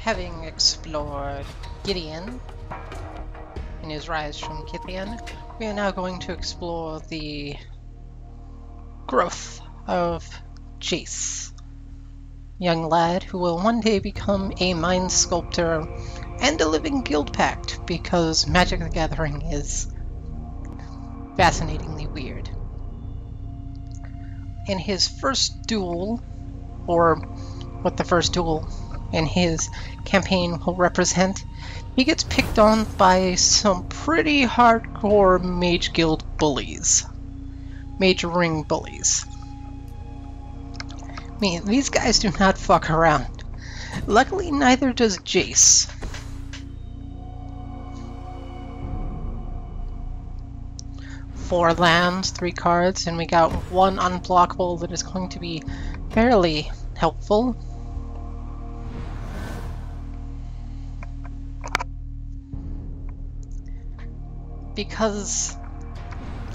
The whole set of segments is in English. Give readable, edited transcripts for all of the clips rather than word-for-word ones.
Having explored Gideon in his rise from Kithian, we are now going to explore the growth of Jace, young lad who will one day become a mind sculptor and a living guild pact because Magic the Gathering is fascinatingly weird. In his first duel, or what the first duel in his campaign will represent, he gets picked on by some pretty hardcore Mage Guild bullies. Mage Ring bullies. I mean, these guys do not fuck around. Luckily, neither does Jace. Four lands, 3 cards, and we got one unblockable that is going to be fairly helpful. Because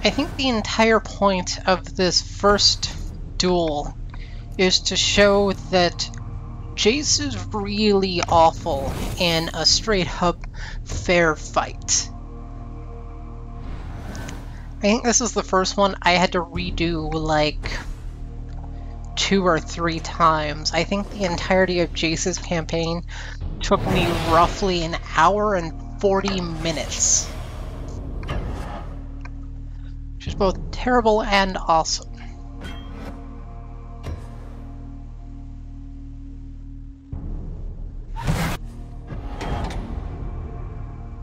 I think the entire point of this first duel is to show that Jace is really awful in a straight-up fair fight. I think this is the first one I had to redo like 2 or 3 times. I think the entirety of Jace's campaign took me roughly an hour and 40 minutes. Which is both terrible and awesome.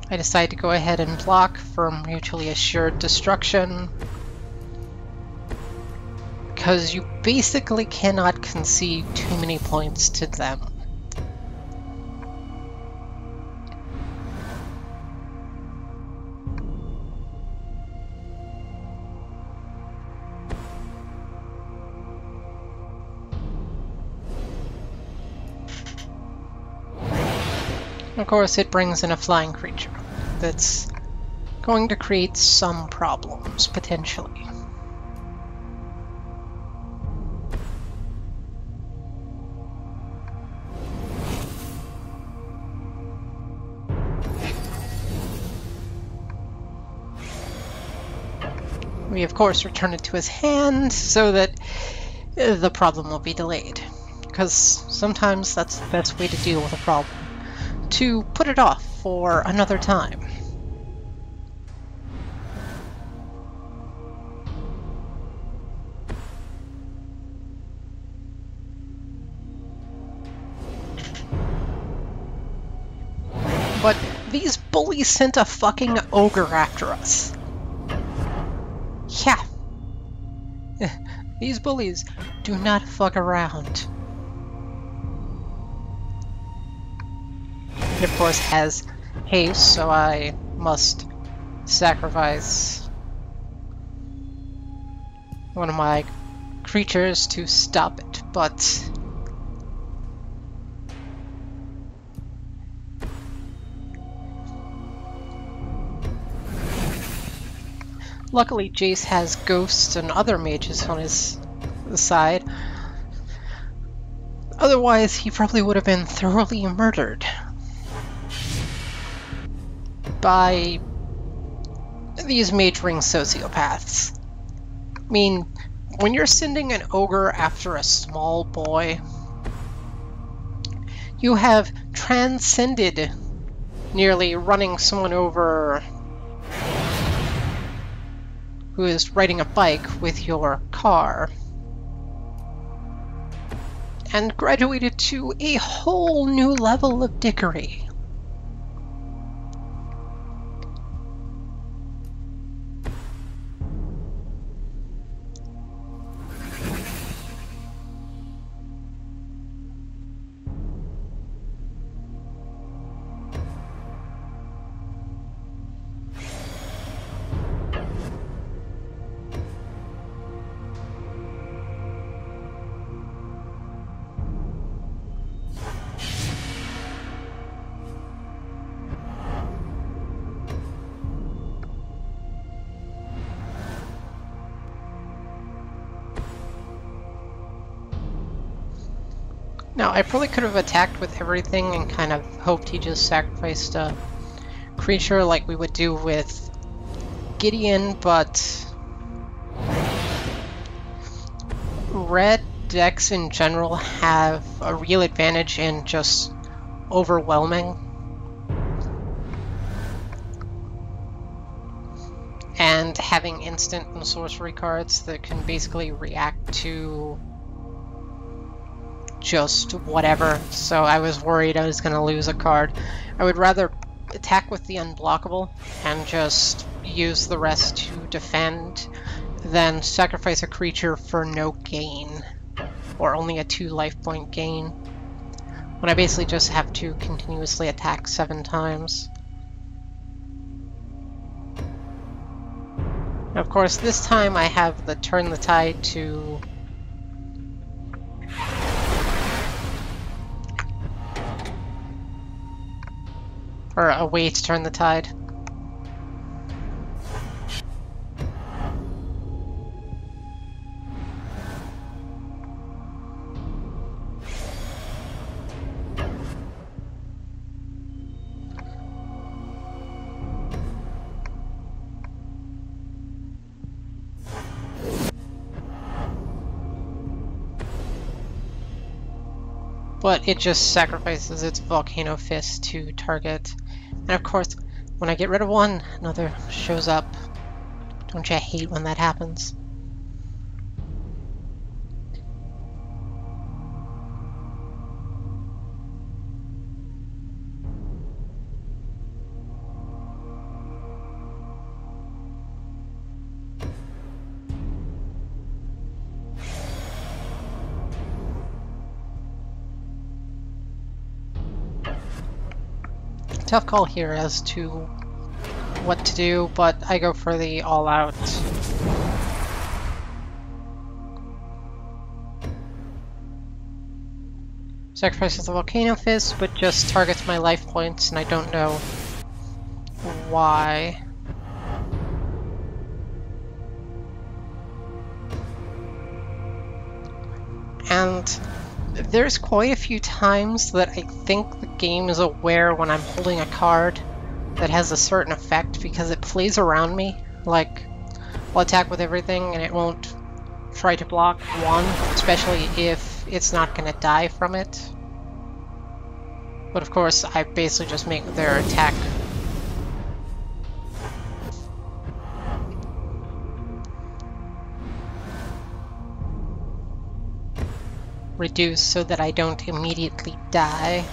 I decide to go ahead and block for mutually assured destruction, because you basically cannot concede too many points to them. Of course, it brings in a flying creature that's going to create some problems, potentially. We, of course, return it to his hand so that the problem will be delayed, because sometimes that's the best way to deal with a problem. To put it off for another time. But these bullies sent a fucking ogre after us. Yeah. These bullies do not fuck around. It of course has haste, so I must sacrifice one of my creatures to stop it, but luckily Jace has ghosts and other mages on his side. Otherwise, he probably would have been thoroughly murdered by these Mage Ring sociopaths. I mean, when you're sending an ogre after a small boy, you have transcended nearly running someone over who is riding a bike with your car, and graduated to a whole new level of dickery. Now, I probably could have attacked with everything and kind of hoped he just sacrificed a creature like we would do with Gideon, but red decks in general have a real advantage in just overwhelming. And having instant and sorcery cards that can basically react to just whatever. So I was worried I was going to lose a card. I would rather attack with the unblockable and just use the rest to defend than sacrifice a creature for no gain, or only a 2 life point gain, when I basically just have to continuously attack 7 times. Of course, this time I have the Turn the Tide to or a way to turn the tide. But it just sacrifices its Volcano Fist to target. And of course, when I get rid of one, another shows up. Don't you hate when that happens? Tough call here as to what to do, but I go for the all-out. Sacrifices the Volcano Fist, but just targets my life points, and I don't know why. And there's quite a few times that I think the game is aware when I'm holding a card that has a certain effect because it plays around me. Like, I'll attack with everything and it won't try to block one, especially if it's not going to die from it. But of course, I basically just make their attack reduce so that I don't immediately die.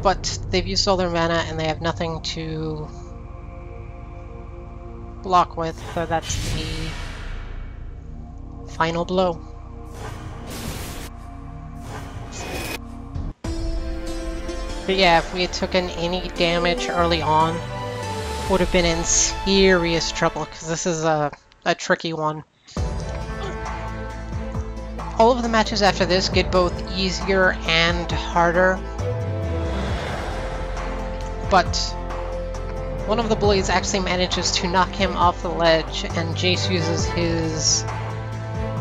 But they've used all their mana and they have nothing to block with, so that's the final blow. But yeah, if we had taken any damage early on, would have been in serious trouble, because this is a tricky one. All of the matches after this get both easier and harder, but one of the bullies actually manages to knock him off the ledge, and Jace uses his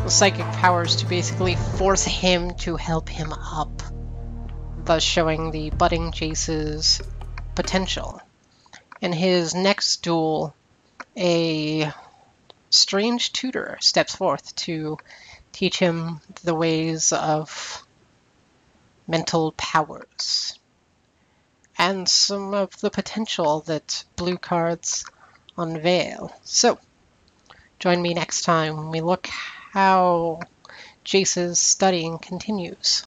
psychic powers to basically force him to help him up, thus showing the budding Jace's potential. In his next duel, a strange tutor steps forth to teach him the ways of mental powers and some of the potential that blue cards unveil. So, join me next time when we look how Jace's studying continues.